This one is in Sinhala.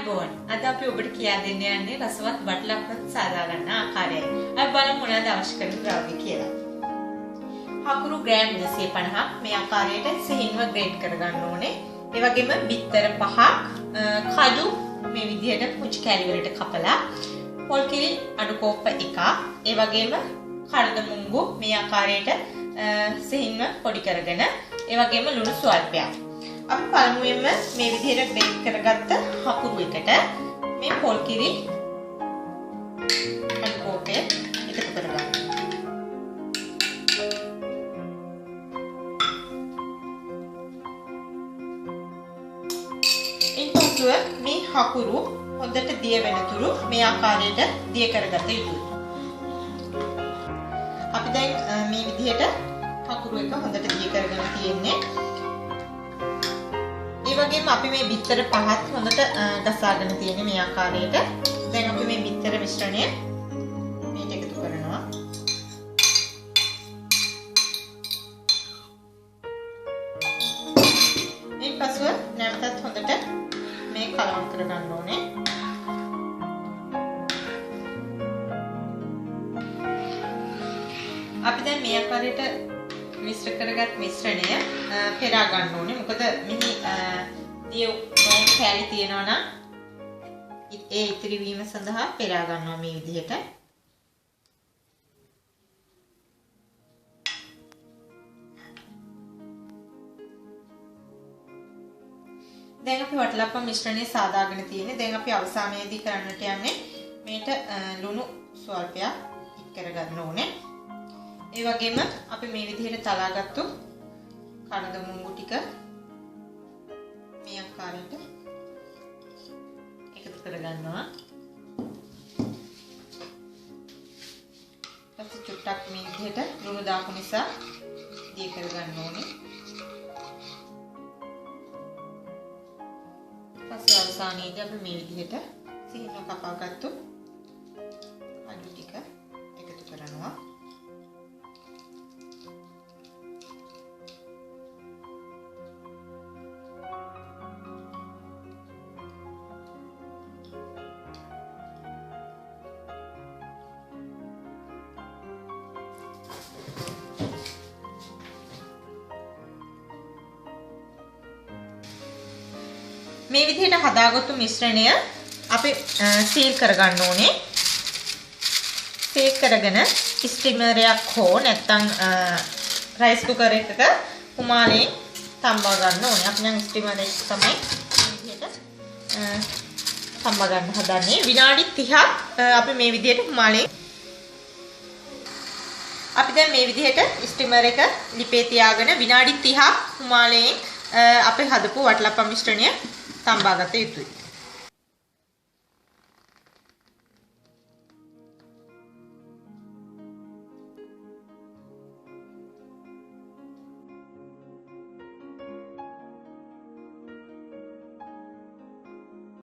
ආයුබෝවන්. අද අපි ඔබට කියා දෙන්න යන්නේ රසවත් බටලප්පන් සාදා ගන්න ආකාරයයි. අපි බලමු මොනවද අවශ්‍ය කරන ද්‍රව්‍ය කියලා. හකුරු ග්‍රෑම් 250ක් මේ ආකාරයට සිහින්ව ග්‍රේට් කරගන්න ඕනේ. ඒ වගේම බිත්තර 5ක්, කඩු මේ විදිහට පුංචි කෑලි වලට කපලා, පොල් කිරි අඩු කෝප්ප 1ක්, ඒ වගේම කඩද මුංගු මේ ආකාරයට සිහින්ව පොඩි කරගෙන, ඒ වගේම ලුණු ස්වල්පයක්. අපි පළමුවෙන්ම මේ විදිහට ග්‍රේට් කරගත්ත හකුරු එකට මේ පොල් කිරි අඩු කෝප්පය එකතු කරගන්න. ඊපස්ව මේ හකුරු හොඳට දිය වෙනතුරු මේ ආකාරයට දිය කරගත යුතුයි. අපි දැන් මේ විදිහට හකුරු එක හොඳට දිය කරගෙන තියෙන්නේ. ඒ වගේම අපි මේ බිත්තර පහත් හොඳට ගසාගෙන තියෙන්නේ මේ ආකාරයට. දැන් අපි මේ බිත්තර මිශ්‍රණය මේට එකතු කරනවා. ඊපස්ව නැවතත් හොඳට මේ කලවම් කරගන්න ඕනේ. අපි දැන් මේ ආකාරයට මිශ්‍ර කරගත් මිශ්‍රණය පෙරා ගන්න ඕනේ. මොකද මෙහි දිය නොවුණු කෑලි තියෙනවා නම් ඒ ඉතිරි වීම සඳහා පෙරා ගන්නවා මේ විදිහට. දැන් අපි වටලප්පන් මිශ්‍රණය සාදාගෙන තියෙන්නේ. දැන් අපි අවසානයේදී කරන්නට යන්නේ මේට ලුණු ස්වල්පයක් එක් කරගන්න ඕනේ. ඒ වගේම අපි මේ විදිහට තලාගත්තු කඩද මුංගු ටික මේ ආකාරයට එකතු කරගන්නවා. ඊට චුට්ටක් මේ විදිහට ලුණු දාපු නිසා දිය කරගන්න ඕනේ. ඊපස්සේ අවසානයේදී අපි මේ විදිහට සිහින කපාගත්තු අඩු ටික එකතු කරනවා. මේ විදිහට හදාගත්තු මිශ්‍රණය අපි සීල් කරගන්න ඕනේ. සීල් කරගෙන ස්ටිමරයක් හෝ නැත්නම් රයිස් කුකර් එකක කුමාලයෙන් තම්බා ගන්න ඕනේ. අපි නම් ස්ටිමර් එක තමයි මේ විදිහට තම්බා ගන්න හදන්නේ. විනාඩි 30ක් අපි මේ විදිහට කුමාලයෙන් අපි දැන් මේ විදිහට ස්ටිමර් එක ලිපේ තියාගෙන විනාඩි 30ක් කුමාලයෙන් අපි හදපු වටලප්පන් මිශ්‍රණය තම්බා ගත යුතුයි.